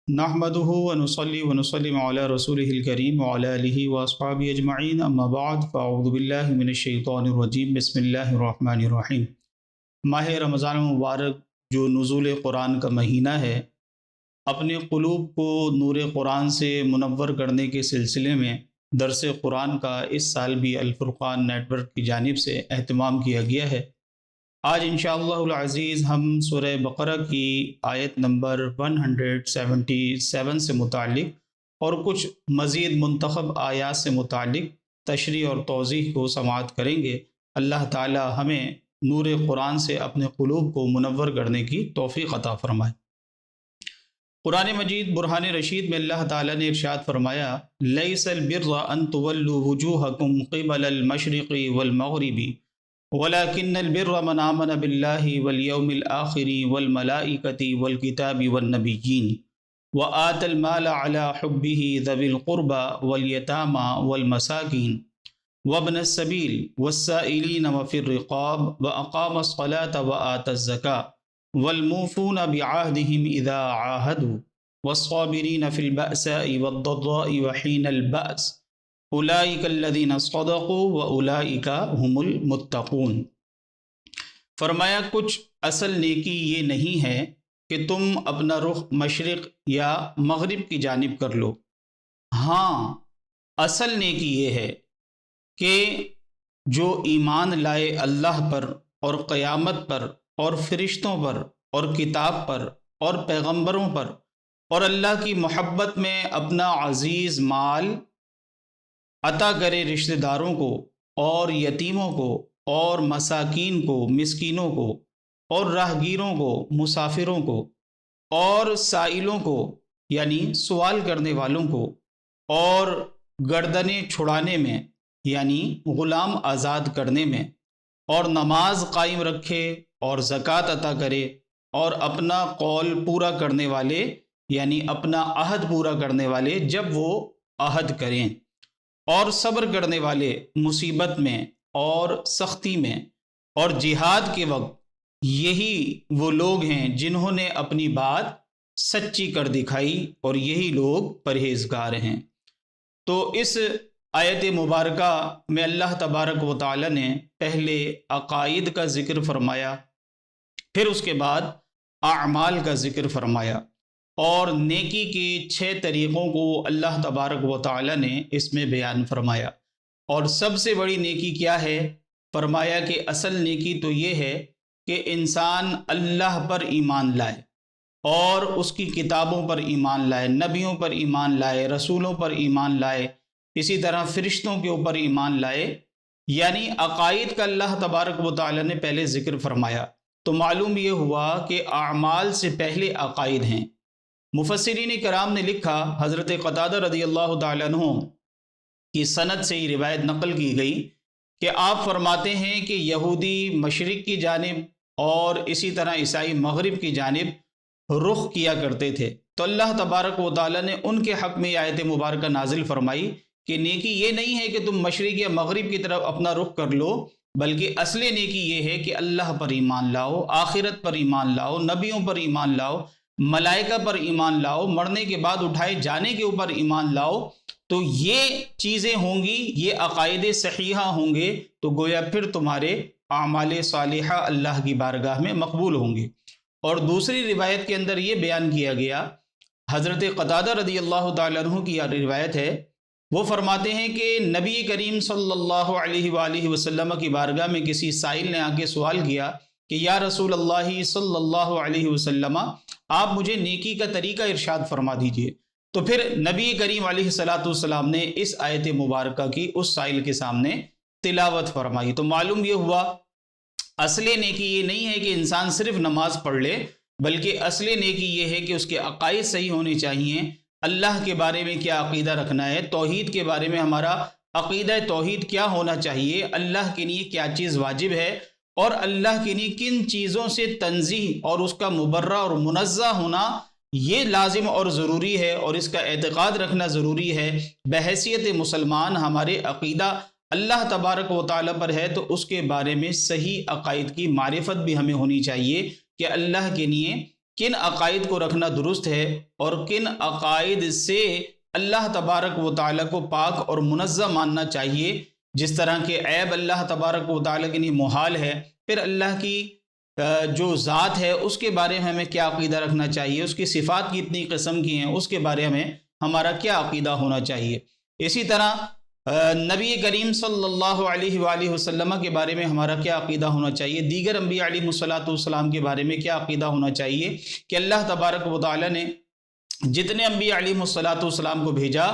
نحمدہ ونصلی ونسلم علی رسولہ الکریم وعلی آلہ واصحابہ اجمعین اما بعد فاعوذ باللہ من الشیطان الرجیم بسم اللہ الرحمن الرحیم۔ ماہ رمضان مبارک جو نزول قرآن کا مہینہ ہے، اپنے قلوب کو نور قرآن سے منور کرنے کے سلسلے میں درس قرآن کا اس سال بھی الفرقان نیٹ ورک کی جانب سے اہتمام کیا گیا ہے۔ آج انشاءاللہ العزیز ہم سورہ بقرہ کی آیت نمبر 177 سے متعلق اور کچھ مزید منتخب آیات سے متعلق تشریح اور توضیح کو سماعت کریں گے۔ اللہ تعالی ہمیں نور قرآن سے اپنے قلوب کو منور کرنے کی توفیق عطا فرمائے۔ قرآن مجید برہان رشید میں اللہ تعالیٰ نے ارشاد فرمایا، لیس البر ان تولوا وجوہکم قبل المشرق والمغرب وَلَكِنَّ الْبِرَّ مَنْ آمَنَ بِاللَّهِ وَالْيَوْمِ الْآخِرِ وَالْمَلَائِكَةِ وَالْكِتَابِ وَالنَّبِيِّينَ وَآتَى الْمَالَ عَلَى حُبِّهِ ذَوِي الْقُرْبَى وَالْيَتَامَى وَالْمَسَاكِينِ وَابْنَ السَّبِيلِ وَالسَّائِلِينَ وَفِي الرِّقَابِ وَأَقَامَ الصَّلَاةَ وَآتَى الزَّكَاةَ وَالْمُوفُونَ بِعَهْدِهِمْ إِذَا عَاهَدُوا وَالصَّابِرِينَ فِي الْبَأْسَاءِ وَالضَّرَّاءِ وَحِينَ الْبَأْسِ اولئک الذین صدقوا واولئک هم المتقون۔ فرمایا کچھ اصل نیکی یہ نہیں ہے کہ تم اپنا رخ مشرق یا مغرب کی جانب کر لو، ہاں اصل نیکی یہ ہے کہ جو ایمان لائے اللہ پر اور قیامت پر اور فرشتوں پر اور کتاب پر اور پیغمبروں پر اور اللہ کی محبت میں اپنا عزیز مال عطا کرے رشتہ داروں کو اور یتیموں کو اور مساکین کو، مسکینوں کو اور راہگیروں کو، مسافروں کو اور سائلوں کو یعنی سوال کرنے والوں کو، اور گردنیں چھڑانے میں یعنی غلام آزاد کرنے میں، اور نماز قائم رکھے اور زکوٰۃ عطا کرے، اور اپنا قول پورا کرنے والے یعنی اپنا عہد پورا کرنے والے جب وہ عہد کریں، اور صبر کرنے والے مصیبت میں اور سختی میں اور جہاد کے وقت، یہی وہ لوگ ہیں جنہوں نے اپنی بات سچی کر دکھائی اور یہی لوگ پرہیزگار ہیں۔ تو اس آیت مبارکہ میں اللہ تبارک و تعالی نے پہلے عقائد کا ذکر فرمایا، پھر اس کے بعد اعمال کا ذکر فرمایا، اور نیکی کے 6 طریقوں کو اللہ تبارک و تعالی نے اس میں بیان فرمایا۔ اور سب سے بڑی نیکی کیا ہے؟ فرمایا کہ اصل نیکی تو یہ ہے کہ انسان اللہ پر ایمان لائے اور اس کی کتابوں پر ایمان لائے، نبیوں پر ایمان لائے، رسولوں پر ایمان لائے، اسی طرح فرشتوں کے اوپر ایمان لائے، یعنی عقائد کا اللہ تبارک و تعالی نے پہلے ذکر فرمایا۔ تو معلوم یہ ہوا کہ اعمال سے پہلے عقائد ہیں۔ مفسرین کرام نے لکھا، حضرت قتادہ رضی اللہ تعالیٰ عنہ کی سند سے یہ روایت نقل کی گئی کہ آپ فرماتے ہیں کہ یہودی مشرق کی جانب اور اسی طرح عیسائی مغرب کی جانب رخ کیا کرتے تھے، تو اللہ تبارک و تعالیٰ نے ان کے حق میں آیت مبارکہ نازل فرمائی کہ نیکی یہ نہیں ہے کہ تم مشرق یا مغرب کی طرف اپنا رخ کر لو، بلکہ اصل نیکی یہ ہے کہ اللہ پر ایمان لاؤ، آخرت پر ایمان لاؤ، نبیوں پر ایمان لاؤ، ملائکہ پر ایمان لاؤ، مرنے کے بعد اٹھائے جانے کے اوپر ایمان لاؤ۔ تو یہ چیزیں ہوں گی، یہ عقائد صحیحہ ہوں گے، تو گویا پھر تمہارے اعمال صالحہ اللہ کی بارگاہ میں مقبول ہوں گے۔ اور دوسری روایت کے اندر یہ بیان کیا گیا، حضرت قتادہ رضی اللہ تعالیٰ عنہ کی روایت ہے، وہ فرماتے ہیں کہ نبی کریم صلی اللہ علیہ وآلہ وسلم کی بارگاہ میں کسی سائل نے آ کے سوال کیا کہ یا رسول اللہ صلی اللہ علیہ وسلم، آپ مجھے نیکی کا طریقہ ارشاد فرما دیجئے۔ تو پھر نبی کریم علیہ السلام نے اس آیت مبارکہ کی اس سائل کے سامنے تلاوت فرمائی۔ تو معلوم یہ ہوا اصل نیکی یہ نہیں ہے کہ انسان صرف نماز پڑھ لے، بلکہ اصل نیکی یہ ہے کہ اس کے عقائد صحیح ہونے چاہیے، اللہ کے بارے میں کیا عقیدہ رکھنا ہے، توحید کے بارے میں ہمارا عقیدہ توحید کیا ہونا چاہیے، اللہ کے لیے کیا چیز واجب ہے اور اللہ کے لیے کن چیزوں سے تنزیہ اور اس کا مبرہ اور منزہ ہونا یہ لازم اور ضروری ہے، اور اس کا اعتقاد رکھنا ضروری ہے۔ بحیثیت مسلمان ہمارے عقیدہ اللہ تبارک و تعالیٰ پر ہے، تو اس کے بارے میں صحیح عقائد کی معرفت بھی ہمیں ہونی چاہیے کہ اللہ کے لیے کن عقائد کو رکھنا درست ہے اور کن عقائد سے اللہ تبارک و تعالیٰ کو پاک اور منزہ ماننا چاہیے، جس طرح کے عیب اللہ تبارک و تعالیٰ کے لیے محال ہے، پھر اللہ کی جو ذات ہے اس کے بارے میں ہمیں کیا عقیدہ رکھنا چاہیے، اس کی صفات کتنی قسم کی ہیں، اس کے بارے میں ہمارا کیا عقیدہ ہونا چاہیے۔ اسی طرح نبی کریم صلی اللہ علیہ وآلہ وسلم کے بارے میں ہمارا کیا عقیدہ ہونا چاہیے، دیگر انبیاء علیہ الصلاۃ کے بارے میں کیا عقیدہ ہونا چاہیے کہ اللہ تبارک و تعالیٰ نے جتنے انبیاء علیہ الصلاۃ کو بھیجا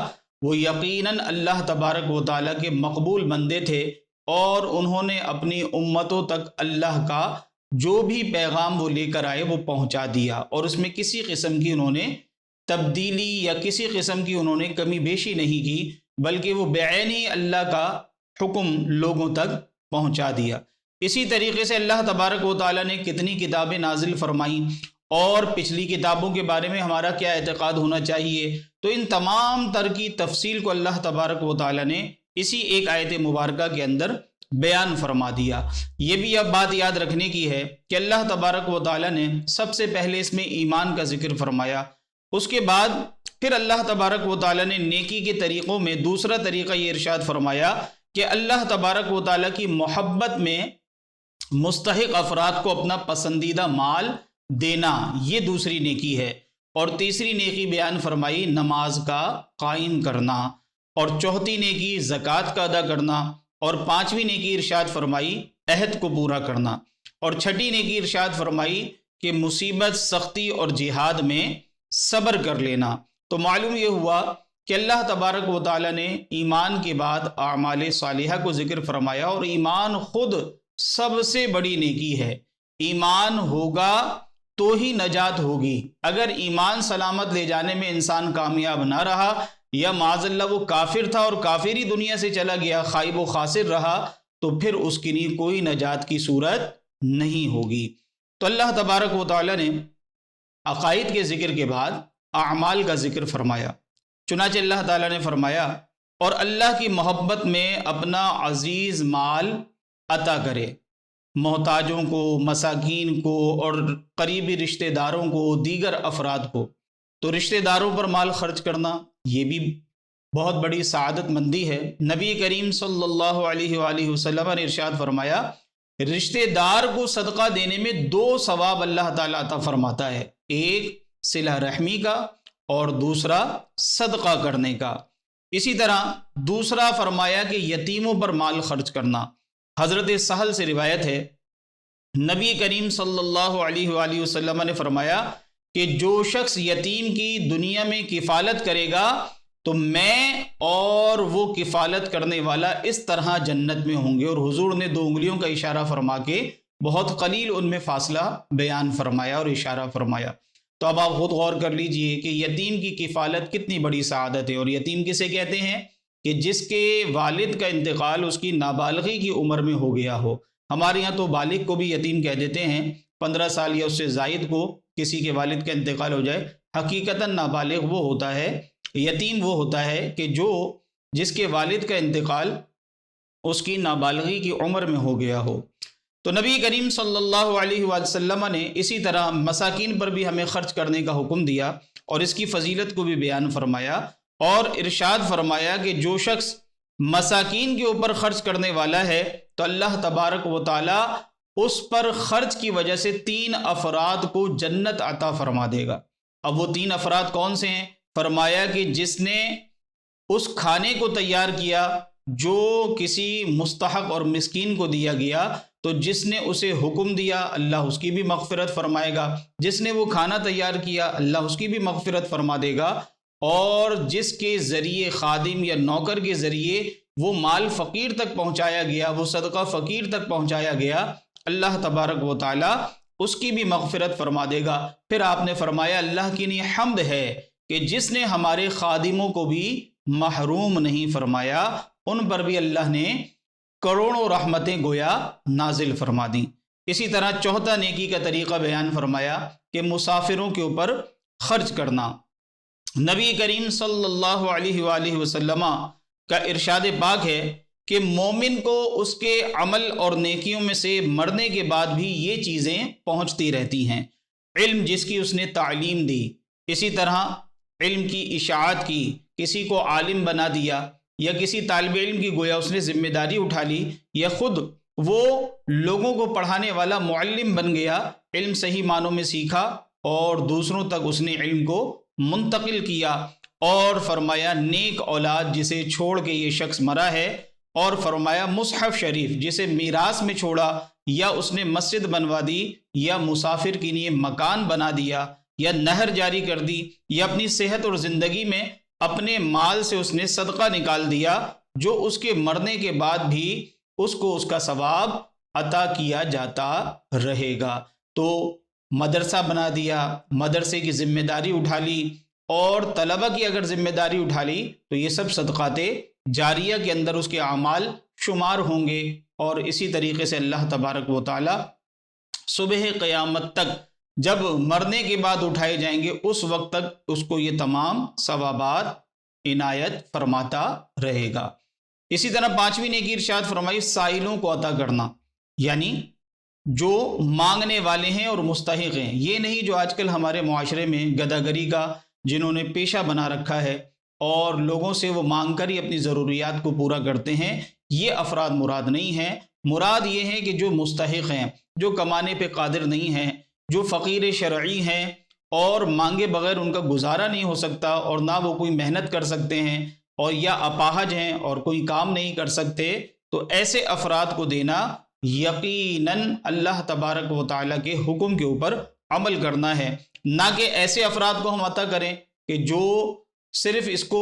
وہ یقیناً اللہ تبارک و تعالیٰ کے مقبول بندے تھے، اور انہوں نے اپنی امتوں تک اللہ کا جو بھی پیغام وہ لے کر آئے وہ پہنچا دیا، اور اس میں کسی قسم کی انہوں نے تبدیلی یا کسی قسم کی انہوں نے کمی بیشی نہیں کی، بلکہ وہ بعینی اللہ کا حکم لوگوں تک پہنچا دیا۔ اسی طریقے سے اللہ تبارک و تعالیٰ نے کتنی کتابیں نازل فرمائیں، اور پچھلی کتابوں کے بارے میں ہمارا کیا اعتقاد ہونا چاہیے، تو ان تمام تر کی تفصیل کو اللہ تبارک و تعالیٰ نے اسی ایک آیت مبارکہ کے اندر بیان فرما دیا۔ یہ بھی اب بات یاد رکھنے کی ہے کہ اللہ تبارک و تعالیٰ نے سب سے پہلے اس میں ایمان کا ذکر فرمایا، اس کے بعد پھر اللہ تبارک و تعالیٰ نے نیکی کے طریقوں میں دوسرا طریقہ یہ ارشاد فرمایا کہ اللہ تبارک و تعالیٰ کی محبت میں مستحق افراد کو اپنا پسندیدہ مال دینا، یہ دوسری نیکی ہے، اور تیسری نیکی بیان فرمائی نماز کا قائم کرنا، اور چوتھی نیکی زکوٰۃ کا ادا کرنا، اور پانچویں نیکی ارشاد فرمائی عہد کو پورا کرنا، اور چھٹی نیکی ارشاد فرمائی کہ مصیبت، سختی اور جہاد میں صبر کر لینا۔ تو معلوم یہ ہوا کہ اللہ تبارک و تعالیٰ نے ایمان کے بعد اعمال صالحہ کو ذکر فرمایا، اور ایمان خود سب سے بڑی نیکی ہے۔ ایمان ہوگا تو ہی نجات ہوگی۔ اگر ایمان سلامت لے جانے میں انسان کامیاب نہ رہا، یا معاذ اللہ وہ کافر تھا اور کافری دنیا سے چلا گیا، خائب و خاسر رہا، تو پھر اس کے لیے کوئی نجات کی صورت نہیں ہوگی۔ تو اللہ تبارک و تعالیٰ نے عقائد کے ذکر کے بعد اعمال کا ذکر فرمایا، چنانچہ اللہ تعالیٰ نے فرمایا اور اللہ کی محبت میں اپنا عزیز مال عطا کرے، محتاجوں کو، مساکین کو، اور قریبی رشتہ داروں کو، دیگر افراد کو۔ تو رشتہ داروں پر مال خرچ کرنا یہ بھی بہت بڑی سعادت مندی ہے۔ نبی کریم صلی اللہ علیہ وآلہ وسلم نے ارشاد فرمایا رشتہ دار کو صدقہ دینے میں دو ثواب اللہ تعالیٰ عطا فرماتا ہے، ایک صلہ رحمی کا اور دوسرا صدقہ کرنے کا۔ اسی طرح دوسرا فرمایا کہ یتیموں پر مال خرچ کرنا۔ حضرت سہل سے روایت ہے، نبی کریم صلی اللہ علیہ وآلہ وسلم نے فرمایا کہ جو شخص یتیم کی دنیا میں کفالت کرے گا تو میں اور وہ کفالت کرنے والا اس طرح جنت میں ہوں گے، اور حضور نے 2 انگلیوں کا اشارہ فرما کے بہت قلیل ان میں فاصلہ بیان فرمایا اور اشارہ فرمایا۔ تو اب آپ خود غور کر لیجئے کہ یتیم کی کفالت کتنی بڑی سعادت ہے۔ اور یتیم کسے کہتے ہیں؟ کہ جس کے والد کا انتقال اس کی نابالغی کی عمر میں ہو گیا ہو۔ ہمارے یہاں تو بالغ کو بھی یتیم کہہ دیتے ہیں، 15 سال یا اس سے زائد کو کسی کے والد کا انتقال ہو جائے، حقیقتاً نابالغ وہ ہوتا ہے، یتیم وہ ہوتا ہے کہ جس کے والد کا انتقال اس کی نابالغی کی عمر میں ہو گیا ہو۔ تو نبی کریم صلی اللہ علیہ وسلم نے اسی طرح مساکین پر بھی ہمیں خرچ کرنے کا حکم دیا، اور اس کی فضیلت کو بھی بیان فرمایا، اور ارشاد فرمایا کہ جو شخص مساکین کے اوپر خرچ کرنے والا ہے تو اللہ تبارک و تعالی اس پر خرچ کی وجہ سے 3 افراد کو جنت عطا فرما دے گا۔ اب وہ 3 افراد کون سے ہیں؟ فرمایا کہ جس نے اس کھانے کو تیار کیا جو کسی مستحق اور مسکین کو دیا گیا، تو جس نے اسے حکم دیا اللہ اس کی بھی مغفرت فرمائے گا، جس نے وہ کھانا تیار کیا اللہ اس کی بھی مغفرت فرما دے گا، اور جس کے ذریعے خادم یا نوکر کے ذریعے وہ مال فقیر تک پہنچایا گیا، وہ صدقہ فقیر تک پہنچایا گیا، اللہ تبارک و تعالی اس کی بھی مغفرت فرما دے گا۔ پھر آپ نے فرمایا اللہ کی لیے حمد ہے کہ جس نے ہمارے خادموں کو بھی محروم نہیں فرمایا، ان پر بھی اللہ نے کروڑوں رحمتیں گویا نازل فرما دیں۔ اسی طرح چوتھا نیکی کا طریقہ بیان فرمایا کہ مسافروں کے اوپر خرچ کرنا۔ نبی کریم صلی اللہ علیہ وآلہ وسلم کا ارشاد پاک ہے کہ مومن کو اس کے عمل اور نیکیوں میں سے مرنے کے بعد بھی یہ چیزیں پہنچتی رہتی ہیں۔ علم جس کی اس نے تعلیم دی، اسی طرح علم کی اشاعت کی، کسی کو عالم بنا دیا، یا کسی طالب علم کی گویا اس نے ذمہ داری اٹھا لی، یا خود وہ لوگوں کو پڑھانے والا معلم بن گیا، علم صحیح معنوں میں سیکھا اور دوسروں تک اس نے علم کو منتقل کیا۔ اور فرمایا نیک اولاد جسے چھوڑ کے یہ شخص مرا ہے، اور فرمایا مصحف شریف جسے میراث میں چھوڑا، یا اس نے مسجد بنوا دی، یا مسافر کے لیے مکان بنا دیا، یا نہر جاری کر دی، یا اپنی صحت اور زندگی میں اپنے مال سے اس نے صدقہ نکال دیا، جو اس کے مرنے کے بعد بھی اس کو اس کا ثواب عطا کیا جاتا رہے گا۔ تو مدرسہ بنا دیا، مدرسے کی ذمہ داری اٹھا لی، اور طلبہ کی اگر ذمہ داری اٹھا لی تو یہ سب صدقات جاریہ کے اندر اس کے اعمال شمار ہوں گے۔ اور اسی طریقے سے اللہ تبارک و تعالی صبح قیامت تک جب مرنے کے بعد اٹھائے جائیں گے اس وقت تک اس کو یہ تمام ثوابات عنایت فرماتا رہے گا۔ اسی طرح پانچویں نیکی ارشاد فرمائی سائلوں کو عطا کرنا، یعنی جو مانگنے والے ہیں اور مستحق ہیں، یہ نہیں جو آج کل ہمارے معاشرے میں گداگری کا جنہوں نے پیشہ بنا رکھا ہے اور لوگوں سے وہ مانگ کر ہی اپنی ضروریات کو پورا کرتے ہیں، یہ افراد مراد نہیں ہیں۔ مراد یہ ہے کہ جو مستحق ہیں، جو کمانے پہ قادر نہیں ہیں، جو فقیر شرعی ہیں اور مانگے بغیر ان کا گزارا نہیں ہو سکتا، اور نہ وہ کوئی محنت کر سکتے ہیں، اور یا اپاہج ہیں اور کوئی کام نہیں کر سکتے، تو ایسے افراد کو دینا یقیناً اللہ تبارک و تعالیٰ کے حکم کے اوپر عمل کرنا ہے، نہ کہ ایسے افراد کو ہم عطا کریں کہ جو صرف اس کو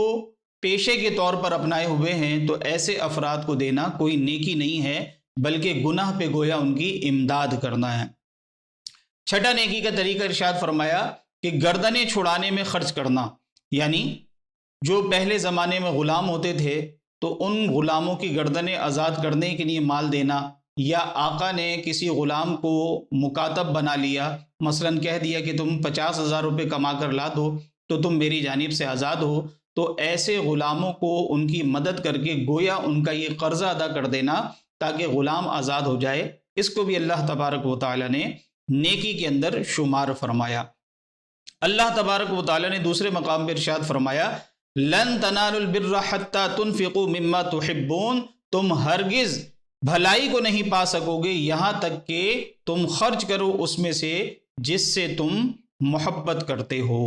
پیشے کے طور پر اپنائے ہوئے ہیں۔ تو ایسے افراد کو دینا کوئی نیکی نہیں ہے، بلکہ گناہ پہ گویا ان کی امداد کرنا ہے۔ چھٹا نیکی کا طریقہ ارشاد فرمایا کہ گردنیں چھڑانے میں خرچ کرنا، یعنی جو پہلے زمانے میں غلام ہوتے تھے تو ان غلاموں کی گردنیں آزاد کرنے کے لیے مال دینا، یا آقا نے کسی غلام کو مکاتب بنا لیا، مثلا کہہ دیا کہ تم 50,000 روپے کما کر لا دو تو تم میری جانب سے آزاد ہو، تو ایسے غلاموں کو ان کی مدد کر کے گویا ان کا یہ قرضہ ادا کر دینا تاکہ غلام آزاد ہو جائے، اس کو بھی اللہ تبارک و تعالیٰ نے نیکی کے اندر شمار فرمایا۔ اللہ تبارک و تعالیٰ نے دوسرے مقام پر ارشاد فرمایا لن تنالوا البر حتى تنفقوا مما تحبون، تم ہرگز بھلائی کو نہیں پا سکو گے یہاں تک کہ تم خرچ کرو اس میں سے جس سے تم محبت کرتے ہو،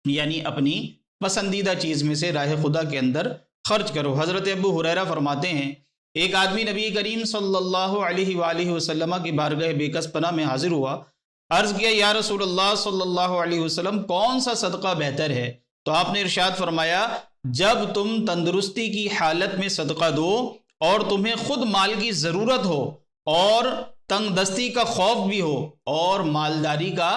یعنی اپنی پسندیدہ چیز میں سے راہ خدا کے اندر خرچ کرو۔ حضرت ابو ہریرہ فرماتے ہیں ایک آدمی نبی کریم صلی اللہ علیہ وآلہ وسلم کی بارگاہ بے کس پناہ میں حاضر ہوا، عرض کیا یا رسول اللہ صلی اللہ علیہ وسلم کون سا صدقہ بہتر ہے؟ تو آپ نے ارشاد فرمایا جب تم تندرستی کی حالت میں صدقہ دو اور تمہیں خود مال کی ضرورت ہو اور تنگ دستی کا خوف بھی ہو اور مالداری کا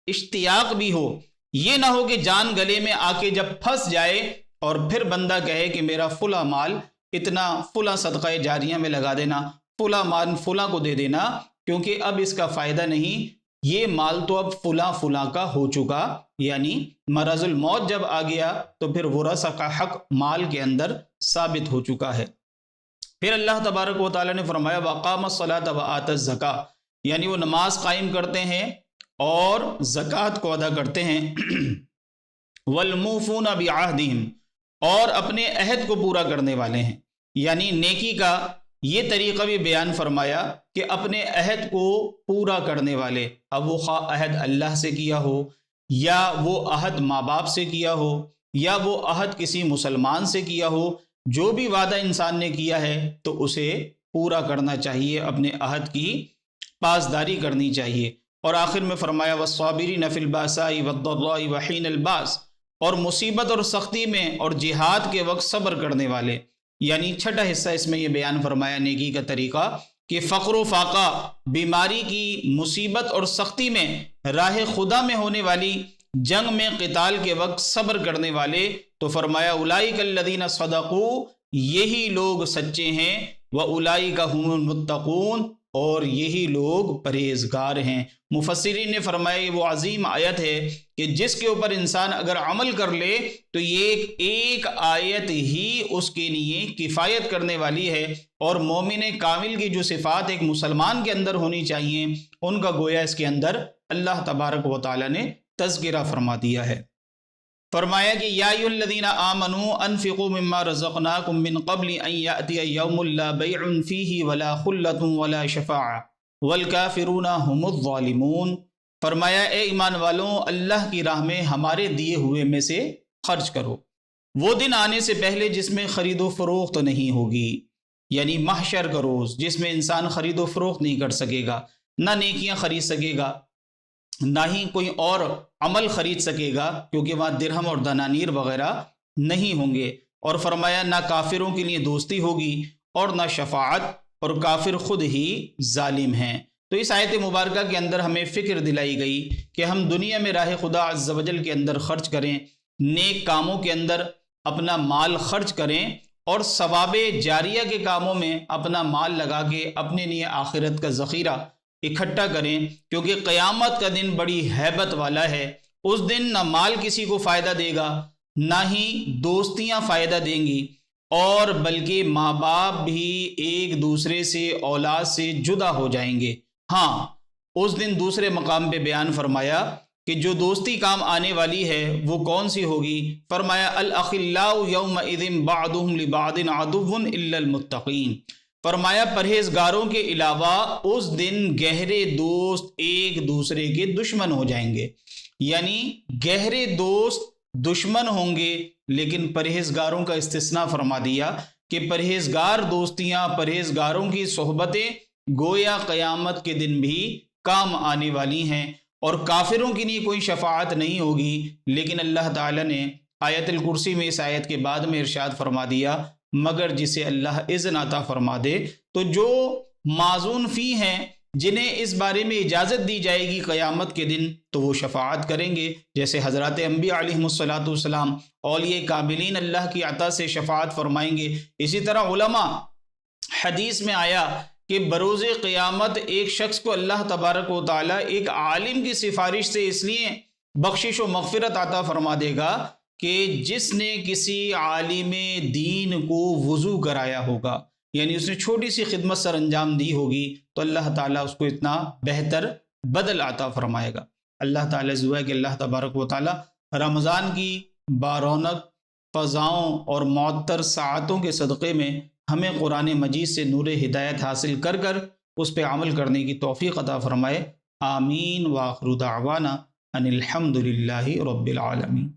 اشتیاق بھی ہو، یہ نہ ہو کہ جان گلے میں آ کے جب پھنس جائے اور پھر بندہ کہے کہ میرا فلاں مال اتنا فلاں صدقہ جاریہ میں لگا دینا، فلاں مال فلاں کو دے دینا، کیونکہ اب اس کا فائدہ نہیں، یہ مال تو اب فلاں فلاں کا ہو چکا، یعنی مرض الموت جب آ گیا تو پھر ورثہ کا حق مال کے اندر ثابت ہو چکا ہے۔ پھر اللہ تبارک و تعالیٰ نے فرمایا وَأَقَامَ الصَّلَاةَ وَآتَى الزَّكَاةَ، یعنی وہ نماز قائم کرتے ہیں اور زکوٰۃ کو ادا کرتے ہیں، وَالْمُوفُونَ بِعَهْدِهِمْ، اور اپنے عہد کو پورا کرنے والے ہیں، یعنی نیکی کا یہ طریقہ بھی بیان فرمایا کہ اپنے عہد کو پورا کرنے والے، اب وہ خواہ عہد اللہ سے کیا ہو یا وہ عہد ماں باپ سے کیا ہو یا وہ عہد کسی مسلمان سے کیا ہو، جو بھی وعدہ انسان نے کیا ہے تو اسے پورا کرنا چاہیے، اپنے عہد کی پاسداری کرنی چاہیے۔ اور آخر میں فرمایا والصابرین فی الباساء والضراء وحین الباس، اور مصیبت اور سختی میں اور جہاد کے وقت صبر کرنے والے، یعنی چھٹا حصہ اس میں یہ بیان فرمایا نیکی کا طریقہ کہ فقر و فاقہ، بیماری کی مصیبت اور سختی میں، راہ خدا میں ہونے والی جنگ میں قتال کے وقت صبر کرنے والے، تو فرمایا اولئک الذین صدقوا، یہی لوگ سچے ہیں، واولئک هم المتقون، اور یہی لوگ پرہیزگار ہیں۔ مفسرین نے فرمایا یہ وہ عظیم آیت ہے کہ جس کے اوپر انسان اگر عمل کر لے تو یہ ایک آیت ہی اس کے لیے کفایت کرنے والی ہے، اور مومن کامل کی جو صفات ایک مسلمان کے اندر ہونی چاہیے ان کا گویا اس کے اندر اللہ تبارک و تعالیٰ نے تذکرہ فرما دیا ہے۔ فرمایا کہ یا ایھا الذین آمنوا انفقوا مما رزقناکم من قبل ان یأتی یوم لا بیع فیہ ولا خلۃ ولا شفاعۃ والکافرون هم الظالمون۔ فرمایا اے ایمان والوں، اللہ کی راہ میں ہمارے دیے ہوئے میں سے خرچ کرو، وہ دن آنے سے پہلے جس میں خرید و فروخت نہیں ہوگی، یعنی محشر کا روز جس میں انسان خرید و فروخت نہیں کر سکے گا، نہ نیکیاں خرید سکے گا، نہ ہی کوئی اور عمل خرید سکے گا، کیونکہ وہاں درہم اور دنانیر وغیرہ نہیں ہوں گے۔ اور فرمایا نہ کافروں کے لیے دوستی ہوگی اور نہ شفاعت، اور کافر خود ہی ظالم ہیں۔ تو اس آیت مبارکہ کے اندر ہمیں فکر دلائی گئی کہ ہم دنیا میں راہ خدا عز و جل کے اندر خرچ کریں، نیک کاموں کے اندر اپنا مال خرچ کریں، اور ثواب جاریہ کے کاموں میں اپنا مال لگا کے اپنے لیے آخرت کا ذخیرہ اکٹھا کریں، کیونکہ قیامت کا دن بڑی ہیبت والا ہے۔ اس دن نہ مال کسی کو فائدہ دے گا، نہ ہی دوستیاں فائدہ دیں گی، اور بلکہ ماں باپ بھی ایک دوسرے سے، اولاد سے جدا ہو جائیں گے۔ ہاں، اس دن دوسرے مقام پہ بیان فرمایا کہ جو دوستی کام آنے والی ہے وہ کون سی ہوگی؟ فرمایا الاخلاء یومئذ بعضهم لبعض عدو الا المتقین۔ فرمایا پرہیزگاروں کے علاوہ اس دن گہرے دوست ایک دوسرے کے دشمن ہو جائیں گے، یعنی گہرے دوست دشمن ہوں گے، لیکن پرہیزگاروں کا استثناء فرما دیا کہ پرہیزگار دوستیاں، پرہیزگاروں کی صحبتیں گویا قیامت کے دن بھی کام آنے والی ہیں، اور کافروں کے لیے کوئی شفاعت نہیں ہوگی۔ لیکن اللہ تعالیٰ نے آیت الکرسی میں اس آیت کے بعد میں ارشاد فرما دیا مگر جسے اللہ اذن عطا فرما دے۔ تو جو معذون فی ہیں، جنہیں اس بارے میں اجازت دی جائے گی قیامت کے دن، تو وہ شفاعت کریں گے، جیسے حضرات انبیاء علیہ الصلاۃ اولیاء کاملین اللہ کی عطا سے شفاعت فرمائیں گے۔ اسی طرح علماء، حدیث میں آیا کہ بروز قیامت ایک شخص کو اللہ تبارک و تعالیٰ ایک عالم کی سفارش سے اس لیے بخشش و مغفرت عطا فرما دے گا کہ جس نے کسی عالم دین کو وضو کرایا ہوگا، یعنی اس نے چھوٹی سی خدمت سر انجام دی ہوگی، تو اللہ تعالیٰ اس کو اتنا بہتر بدل عطا فرمائے گا۔ اللہ تعالیٰ دعا ہے کہ اللہ تبارک و تعالیٰ رمضان کی بارونق فضاؤں اور معطر ساعتوں کے صدقے میں ہمیں قرآن مجید سے نور ہدایت حاصل کر کر اس پہ عمل کرنے کی توفیق عطا فرمائے۔ آمین وآخر دعوانا ان الحمد للہ رب العالمین۔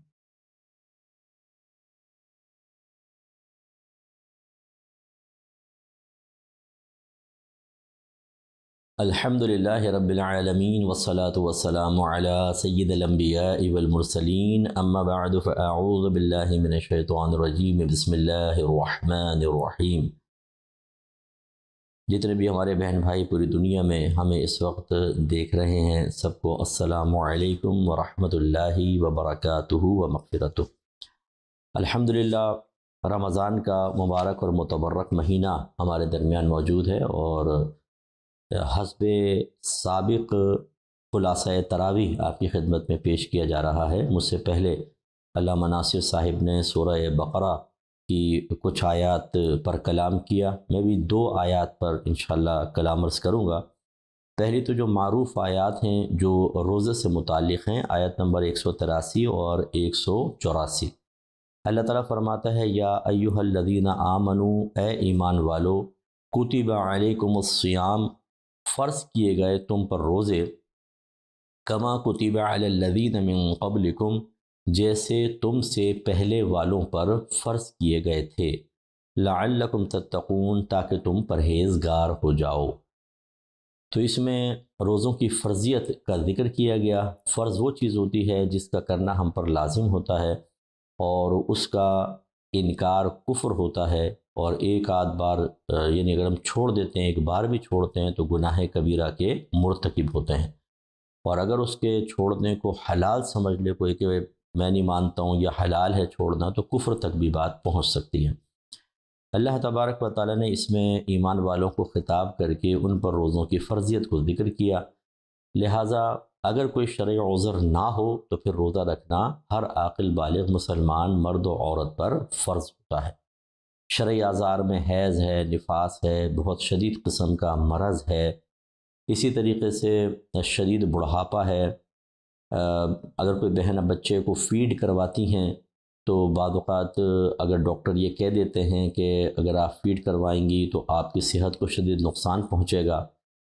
الحمد للہ رب العالمین والصلاة والسلام علی سید الانبیاء والمرسلین، اما بعد فاعوذ باللہ من الشیطان الرجیم، بسم اللہ الرحمن الرحیم۔ جتنے بھی ہمارے بہن بھائی پوری دنیا میں ہمیں اس وقت دیکھ رہے ہیں، سب کو السلام علیکم ورحمۃ اللہ وبرکاتہ ومغفرتہ۔ الحمدللہ رمضان کا مبارک اور متبرک مہینہ ہمارے درمیان موجود ہے، اور حسب سابق خلاصہ تراویح آپ کی خدمت میں پیش کیا جا رہا ہے۔ مجھ سے پہلے علامہ ناصر صاحب نے سورہ بقرہ کی کچھ آیات پر کلام کیا، میں بھی 2 آیات پر انشاءاللہ کلام عرض کروں گا۔ پہلی تو جو معروف آیات ہیں جو روزے سے متعلق ہیں، آیت نمبر 183 اور 184۔ اللہ تعالیٰ فرماتا ہے یا ایھا الذین آمنوا، اے ایمان والو، کتب علیکم الصیام، فرض کیے گئے تم پر روزے، کما کتب علی الذین من قبلکم، جیسے تم سے پہلے والوں پر فرض کیے گئے تھے، لعلکم تتقون، تاکہ تم پرہیزگار ہو جاؤ۔ تو اس میں روزوں کی فرضیت کا ذکر کیا گیا۔ فرض وہ چیز ہوتی ہے جس کا کرنا ہم پر لازم ہوتا ہے، اور اس کا انکار کفر ہوتا ہے، اور ایک آدھ بار یعنی اگر ہم چھوڑ دیتے ہیں، ایک بار بھی چھوڑتے ہیں تو گناہ کبیرہ کے مرتکب ہوتے ہیں۔ اور اگر اس کے چھوڑنے کو حلال سمجھ لے کوئی کہ میں نہیں مانتا ہوں یا حلال ہے چھوڑنا، تو کفر تک بھی بات پہنچ سکتی ہے۔ اللہ تبارک و تعالیٰ نے اس میں ایمان والوں کو خطاب کر کے ان پر روزوں کی فرضیت کو ذکر کیا، لہٰذا اگر کوئی شرعی عذر نہ ہو تو پھر روزہ رکھنا ہر عاقل بالغ مسلمان مرد و عورت پر فرض ہوتا ہے۔ شرعی اعذار میں حیض ہے، نفاس ہے، بہت شدید قسم کا مرض ہے، اسی طریقے سے شدید بڑھاپا ہے، اگر کوئی بہن بچے کو فیڈ کرواتی ہیں تو بعض اوقات اگر ڈاکٹر یہ کہہ دیتے ہیں کہ اگر آپ فیڈ کروائیں گی تو آپ کی صحت کو شدید نقصان پہنچے گا،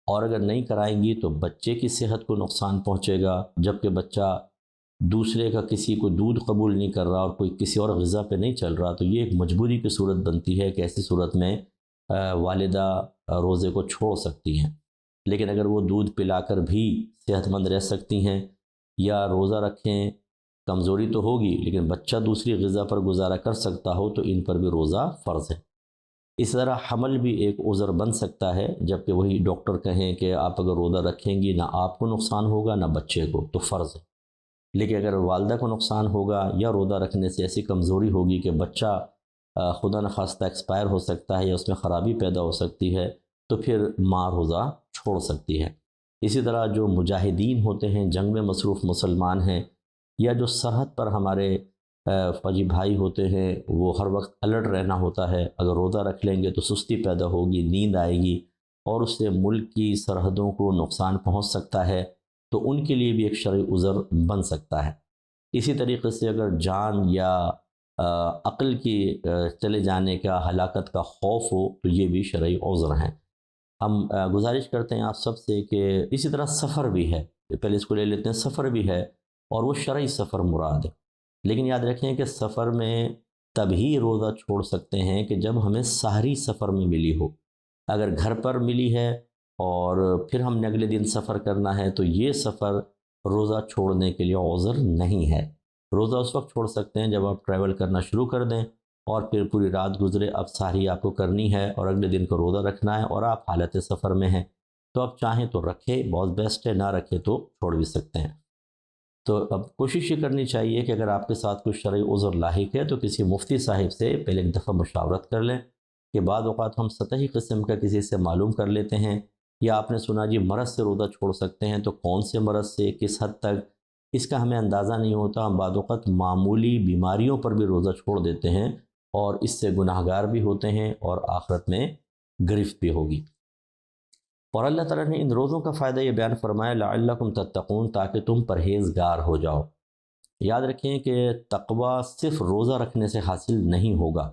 اور اگر نہیں کرائیں گی تو بچے کی صحت کو نقصان پہنچے گا، جبکہ بچہ دوسرے کا کسی کو دودھ قبول نہیں کر رہا اور کوئی کسی اور غذا پہ نہیں چل رہا، تو یہ ایک مجبوری کی صورت بنتی ہے کہ ایسی صورت میں والدہ روزے کو چھوڑ سکتی ہیں۔ لیکن اگر وہ دودھ پلا کر بھی صحت مند رہ سکتی ہیں یا روزہ رکھیں، کمزوری تو ہوگی لیکن بچہ دوسری غذا پر گزارا کر سکتا ہو، تو ان پر بھی روزہ فرض ہے۔ اس طرح حمل بھی ایک عذر بن سکتا ہے، جبکہ وہی ڈاکٹر کہیں کہ آپ اگر روزہ رکھیں گی نہ آپ کو نقصان ہوگا نہ بچے کو، تو فرض ہے۔ لیکن اگر والدہ کو نقصان ہوگا یا روزہ رکھنے سے ایسی کمزوری ہوگی کہ بچہ خدا نخواستہ ایکسپائر ہو سکتا ہے یا اس میں خرابی پیدا ہو سکتی ہے، تو پھر ماں روزہ چھوڑ سکتی ہے۔ اسی طرح جو مجاہدین ہوتے ہیں، جنگ میں مصروف مسلمان ہیں، یا جو سرحد پر ہمارے فوجی بھائی ہوتے ہیں، وہ ہر وقت الرٹ رہنا ہوتا ہے، اگر روزہ رکھ لیں گے تو سستی پیدا ہوگی، نیند آئے گی اور اس سے ملک کی سرحدوں کو نقصان پہنچ سکتا ہے، تو ان کے لیے بھی ایک شرعی عذر بن سکتا ہے۔ اسی طریقے سے اگر جان یا عقل کی چلے جانے کا، ہلاکت کا خوف ہو، تو یہ بھی شرعی عذر ہیں۔ ہم گزارش کرتے ہیں آپ سب سے کہ اسی طرح سفر بھی ہے، پہلے اس کو لے لیتے ہیں، سفر بھی ہے اور وہ شرعی سفر مراد ہے، لیکن یاد رکھیں کہ سفر میں تبھی روزہ چھوڑ سکتے ہیں کہ جب ہمیں سحری سفر میں ملی ہو۔ اگر گھر پر ملی ہے اور پھر ہم نے اگلے دن سفر کرنا ہے، تو یہ سفر روزہ چھوڑنے کے لیے عذر نہیں ہے۔ روزہ اس وقت چھوڑ سکتے ہیں جب آپ ٹریول کرنا شروع کر دیں اور پھر پوری رات گزرے، اب سحری آپ کو کرنی ہے اور اگلے دن کو روزہ رکھنا ہے اور آپ حالت سفر میں ہیں، تو آپ چاہیں تو رکھیں، بہت بیسٹ ہے، نہ رکھے تو چھوڑ بھی سکتے ہیں۔ تو اب کوشش یہ کرنی چاہیے کہ اگر آپ کے ساتھ کوئی شرعی عذر لاحق ہے تو کسی مفتی صاحب سے پہلے ایک دفعہ مشاورت کر لیں، کہ بعض اوقات ہم سطحی قسم کا کسی سے معلوم کر لیتے ہیں، یا آپ نے سنا جی مرض سے روزہ چھوڑ سکتے ہیں، تو کون سے مرض سے، کس حد تک، اس کا ہمیں اندازہ نہیں ہوتا۔ ہم بعض اوقات معمولی بیماریوں پر بھی روزہ چھوڑ دیتے ہیں اور اس سے گناہ گار بھی ہوتے ہیں اور آخرت میں گرفت بھی ہوگی۔ اور اللہ تعالیٰ نے ان روزوں کا فائدہ یہ بیان فرمایا لعلکم تتقون، تاکہ تم پرہیزگار ہو جاؤ۔ یاد رکھیں کہ تقوی صرف روزہ رکھنے سے حاصل نہیں ہوگا،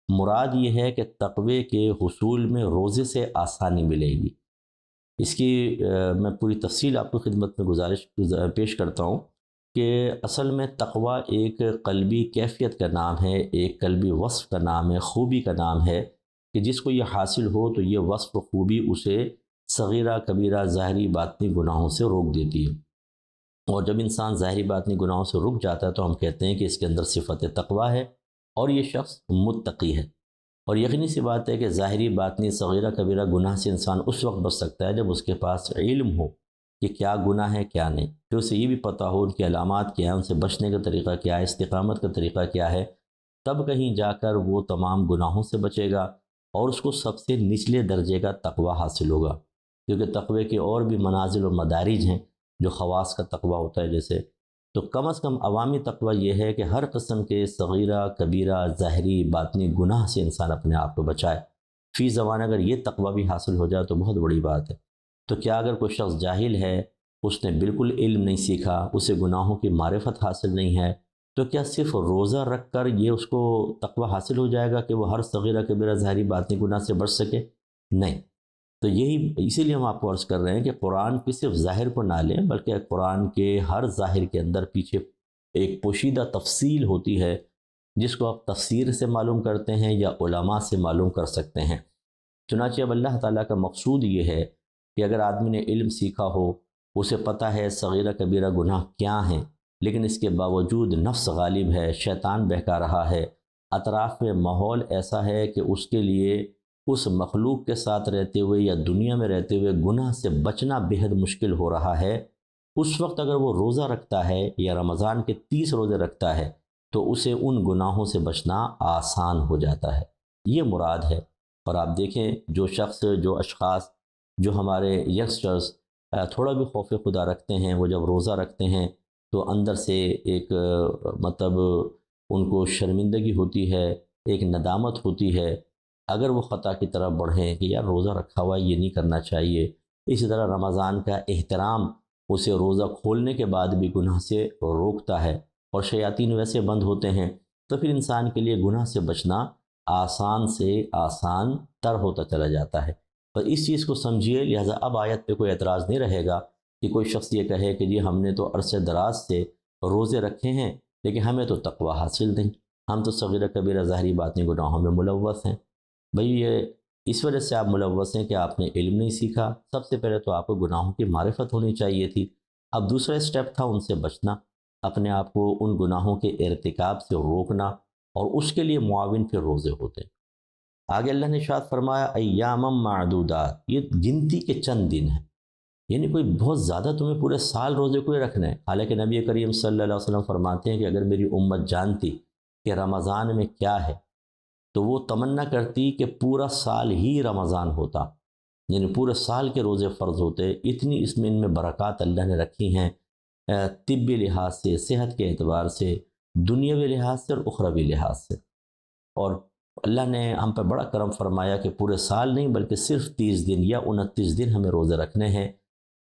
مراد یہ ہے کہ تقوی کے حصول میں روزے سے آسانی ملے گی۔ اس کی میں پوری تفصیل آپ کی خدمت میں پیش کرتا ہوں کہ اصل میں تقوی ایک قلبی کیفیت کا نام ہے، ایک قلبی وصف کا نام ہے، خوبی کا نام ہے، کہ جس کو یہ حاصل ہو تو یہ وصف و خوبی اسے صغیرہ کبیرہ ظاہری باطنی گناہوں سے روک دیتی ہے۔ اور جب انسان ظاہری باطنی گناہوں سے رک جاتا ہے تو ہم کہتے ہیں کہ اس کے اندر صفت تقوی ہے اور یہ شخص متقی ہے۔ اور یقینی سی بات ہے کہ ظاہری باطنی صغیرہ کبیرہ گناہ سے انسان اس وقت بچ سکتا ہے جب اس کے پاس علم ہو کہ کیا گناہ ہے کیا نہیں، پھر اسے یہ بھی پتہ ہو ان کی علامات کیا ہیں، ان سے بچنے کا طریقہ کیا ہے، استقامت کا طریقہ کیا ہے، تب کہیں جا کر وہ تمام گناہوں سے بچے گا اور اس کو سب سے نچلے درجے کا تقوی حاصل ہوگا، کیونکہ تقوی کے اور بھی منازل و مدارج ہیں جو خواص کا تقوی ہوتا ہے جیسے، تو کم از کم عوامی تقوی یہ ہے کہ ہر قسم کے صغیرہ کبیرہ ظاہری باطنی گناہ سے انسان اپنے آپ کو بچائے۔ فی زبان اگر یہ تقوی بھی حاصل ہو جائے تو بہت بڑی بات ہے۔ تو کیا اگر کوئی شخص جاہل ہے، اس نے بالکل علم نہیں سیکھا، اسے گناہوں کی معرفت حاصل نہیں ہے، تو کیا صرف روزہ رکھ کر یہ اس کو تقوی حاصل ہو جائے گا کہ وہ ہر صغیرہ کبیرہ ظاہری باطنی گناہ سے بچ سکے؟ نہیں۔ تو اسی لیے ہم آپ کو عرض کر رہے ہیں کہ قرآن کی صرف ظاہر کو نہ لیں، بلکہ قرآن کے ہر ظاہر کے اندر پیچھے ایک پوشیدہ تفصیل ہوتی ہے جس کو آپ تفسیر سے معلوم کرتے ہیں یا علماء سے معلوم کر سکتے ہیں۔ چنانچہ اب اللہ تعالیٰ کا مقصود یہ ہے کہ اگر آدمی نے علم سیکھا ہو، اسے پتہ ہے صغیرہ کبیرہ گناہ کیا ہیں، لیکن اس کے باوجود نفس غالب ہے، شیطان بہکا رہا ہے، اطراف میں ماحول ایسا ہے کہ اس کے لیے اس مخلوق کے ساتھ رہتے ہوئے یا دنیا میں رہتے ہوئے گناہ سے بچنا بہت مشکل ہو رہا ہے، اس وقت اگر وہ روزہ رکھتا ہے یا رمضان کے 30 روزے رکھتا ہے تو اسے ان گناہوں سے بچنا آسان ہو جاتا ہے، یہ مراد ہے۔ اور آپ دیکھیں جو اشخاص جو ہمارے ینگسٹرز تھوڑا بھی خوف خدا رکھتے ہیں، وہ جب روزہ رکھتے ہیں تو اندر سے ایک مطلب ان کو شرمندگی ہوتی ہے، ایک ندامت ہوتی ہے، اگر وہ خطا کی طرف بڑھیں کہ یار روزہ رکھا ہوا ہے، یہ نہیں کرنا چاہیے، اسی طرح رمضان کا احترام اسے روزہ کھولنے کے بعد بھی گناہ سے روکتا ہے، اور شیاطین ویسے بند ہوتے ہیں، تو پھر انسان کے لیے گناہ سے بچنا آسان سے آسان تر ہوتا چلا جاتا ہے۔ تو اس چیز کو سمجھیے، لہٰذا اب آیت پہ کوئی اعتراض نہیں رہے گا کہ کوئی شخص یہ کہے کہ جی ہم نے تو عرصے دراز سے روزے رکھے ہیں لیکن ہمیں تو تقویٰ حاصل نہیں، ہم تو صغیرہ کبیرہ ظاہری باطنی گناہوں میں ملوث ہیں۔ بھئی یہ اس وجہ سے آپ ملوث ہیں کہ آپ نے علم نہیں سیکھا۔ سب سے پہلے تو آپ کو گناہوں کی معرفت ہونی چاہیے تھی، اب دوسرا اسٹیپ تھا ان سے بچنا، اپنے آپ کو ان گناہوں کے ارتکاب سے روکنا، اور اس کے لیے معاون پھر روزے ہوتے ہیں۔ آگے اللہ نے ارشاد فرمایا ایام معدودات، یہ گنتی کے چند دن ہیں، یعنی کوئی بہت زیادہ تمہیں پورے سال روزے کو رکھنا ہے۔ حالانکہ نبی کریم صلی اللہ علیہ وسلم فرماتے ہیں کہ اگر میری امت جانتی کہ رمضان میں کیا ہے تو وہ تمنا کرتی کہ پورا سال ہی رمضان ہوتا، یعنی پورے سال کے روزے فرض ہوتے۔ اتنی اس میں ان میں برکات اللہ نے رکھی ہیں، طبی لحاظ سے، صحت کے اعتبار سے، دنیاوی لحاظ سے اور اخروی لحاظ سے۔ اور اللہ نے ہم پہ بڑا کرم فرمایا کہ پورے سال نہیں بلکہ صرف 30 دن یا 29 دن ہمیں روزے رکھنے ہیں،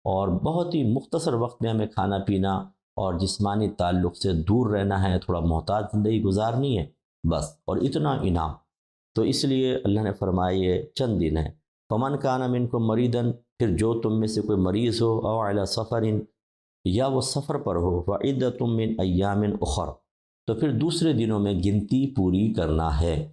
اور بہت ہی مختصر وقت میں ہمیں کھانا پینا اور جسمانی تعلق سے دور رہنا ہے، تھوڑا محتاط زندگی گزارنی ہے بس، اور اتنا انعام۔ تو اس لیے اللہ نے فرمایا یہ چند دن ہیں۔ فمن کان منکم مریضا، پھر جو تم میں سے کوئی مریض ہو، او علی سفر، یا وہ سفر پر ہو، وعدۃ من ایام اخر، تو پھر دوسرے دنوں میں گنتی پوری کرنا ہے،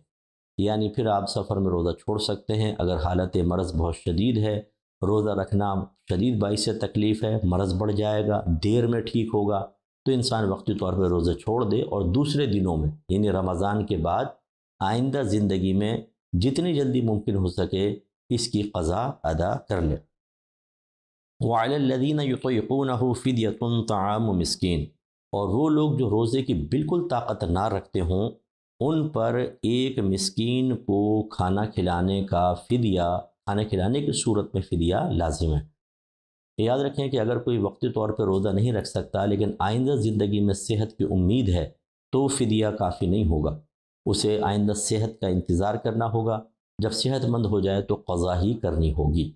یعنی پھر آپ سفر میں روزہ چھوڑ سکتے ہیں۔ اگر حالت مرض بہت شدید ہے، روزہ رکھنا شدید باعث تکلیف ہے، مرض بڑھ جائے گا، دیر میں ٹھیک ہوگا، تو انسان وقتی طور پہ روزے چھوڑ دے، اور دوسرے دنوں میں یعنی رمضان کے بعد آئندہ زندگی میں جتنی جلدی ممکن ہو سکے اس کی قضا ادا کر لے۔ وعلی الذین یطیقونہ فدیۃ طعام مسکین، اور وہ لوگ جو روزے کی بالکل طاقت نہ رکھتے ہوں ان پر ایک مسکین کو کھانا کھلانے کا فدیہ، کھانا کھلانے کی صورت میں فدیہ لازم ہے۔ یاد رکھیں کہ اگر کوئی وقتی طور پہ روزہ نہیں رکھ سکتا لیکن آئندہ زندگی میں صحت کی امید ہے تو فدیہ کافی نہیں ہوگا، اسے آئندہ صحت کا انتظار کرنا ہوگا، جب صحت مند ہو جائے تو قضا ہی کرنی ہوگی۔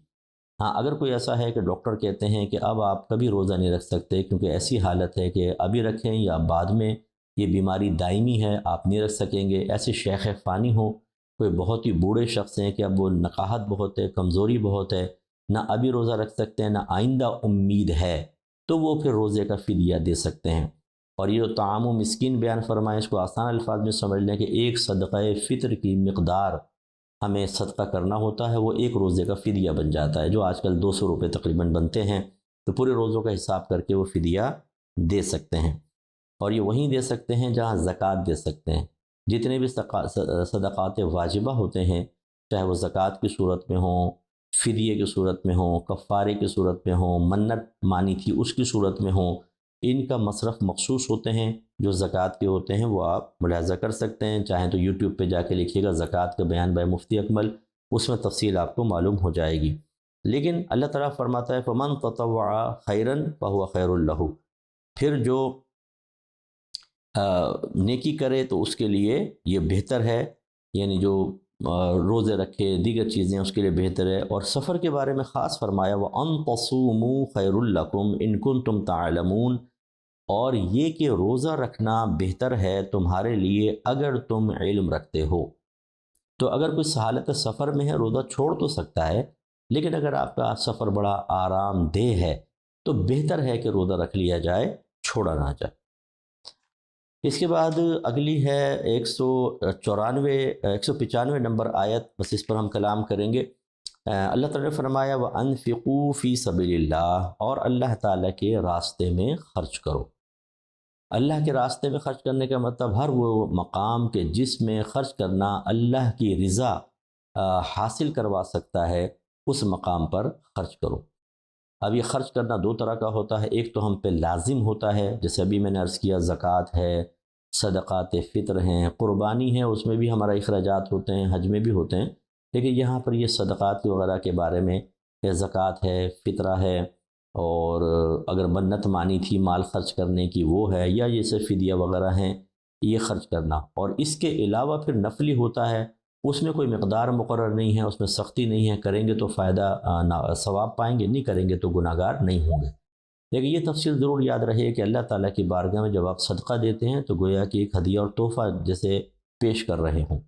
ہاں اگر کوئی ایسا ہے کہ ڈاکٹر کہتے ہیں کہ اب آپ کبھی روزہ نہیں رکھ سکتے کیونکہ ایسی حالت ہے کہ ابھی رکھیں یا بعد میں یہ بیماری دائمی ہے آپ نہیں رکھ سکیں گے، ایسے شیخ فانی ہوں، کوئی بہت ہی بوڑھے شخص ہیں کہ اب وہ نقاہت بہت ہے، کمزوری بہت ہے، نہ ابھی روزہ رکھ سکتے ہیں نہ آئندہ امید ہے، تو وہ پھر روزے کا فدیہ دے سکتے ہیں۔ اور یہ طعام و مسکین بیان فرمائے، اس کو آسان الفاظ میں سمجھ لیں کہ ایک صدقہ فطر کی مقدار ہمیں صدقہ کرنا ہوتا ہے، وہ ایک روزے کا فدیہ بن جاتا ہے، جو آج کل 200 روپے تقریباً بنتے ہیں، تو پورے روزوں کا حساب کر کے وہ فدیہ دے سکتے ہیں۔ اور یہ وہیں دے سکتے ہیں جہاں زکوٰۃ دے سکتے ہیں۔ جتنے بھی صدقات واجبہ ہوتے ہیں، چاہے وہ زکوٰۃ کی صورت میں ہوں، فدیے کی صورت میں ہوں، کفارے کی صورت میں ہوں، منت مانی تھی اس کی صورت میں ہوں، ان کا مصرف مخصوص ہوتے ہیں۔ جو زکوٰۃ کے ہوتے ہیں وہ آپ ملاحظہ کر سکتے ہیں، چاہیں تو یوٹیوب پہ جا کے لکھیے گا زکوٰۃ کا بیان بائی مفتی اکمل، اس میں تفصیل آپ کو معلوم ہو جائے گی۔ لیکن اللہ تعالیٰ فرماتا ہے فمن تطوع خیرا فہو خیر لہ، پھر جو نیکی کرے تو اس کے لیے یہ بہتر ہے، یعنی جو روزے رکھے دیگر چیزیں اس کے لیے بہتر ہے۔ اور سفر کے بارے میں خاص فرمایا وَأَن تَصُومُوا خَيْرٌ لَكُمْ إِن كُنتُمْ تَعْلَمُونَ، اور یہ کہ روزہ رکھنا بہتر ہے تمہارے لیے اگر تم علم رکھتے ہو۔ تو اگر کوئی حالت سفر میں ہے روزہ چھوڑ تو سکتا ہے، لیکن اگر آپ کا سفر بڑا آرام دہ ہے تو بہتر ہے کہ روزہ رکھ لیا جائے، چھوڑا نہ جائے۔ اس کے بعد اگلی ہے 195 نمبر آیت، بس اس پر ہم کلام کریں گے۔ اللہ تعالیٰ نے فرمایا وَأَنفِقُوا فِي سَبِيلِ اللَّهِ، اور اللہ تعالیٰ کے راستے میں خرچ کرو۔ اللہ کے راستے میں خرچ کرنے کا مطلب ہر وہ مقام کے جس میں خرچ کرنا اللہ کی رضا حاصل کروا سکتا ہے، اس مقام پر خرچ کرو۔ اب یہ خرچ کرنا دو طرح کا ہوتا ہے، ایک تو ہم پہ لازم ہوتا ہے، جیسے ابھی میں نے عرض کیا زکوٰۃ ہے، صدقات فطر ہیں، قربانی ہے، اس میں بھی ہمارا اخراجات ہوتے ہیں، حج میں بھی ہوتے ہیں، لیکن یہاں پر یہ صدقات وغیرہ کے بارے میں زکوٰۃ ہے، فطرہ ہے، اور اگر منت مانی تھی مال خرچ کرنے کی وہ ہے، یا یہ سے فدیہ وغیرہ ہیں، یہ خرچ کرنا۔ اور اس کے علاوہ پھر نفلی ہوتا ہے، اس میں کوئی مقدار مقرر نہیں ہے، اس میں سختی نہیں ہے، کریں گے تو فائدہ ثواب پائیں گے، نہیں کریں گے تو گناہ گار نہیں ہوں گے۔ لیکن یہ تفصیل ضرور یاد رہے کہ اللہ تعالیٰ کی بارگاہ میں جب آپ صدقہ دیتے ہیں تو گویا کہ ایک ہدیہ اور تحفہ جیسے پیش کر رہے ہوں،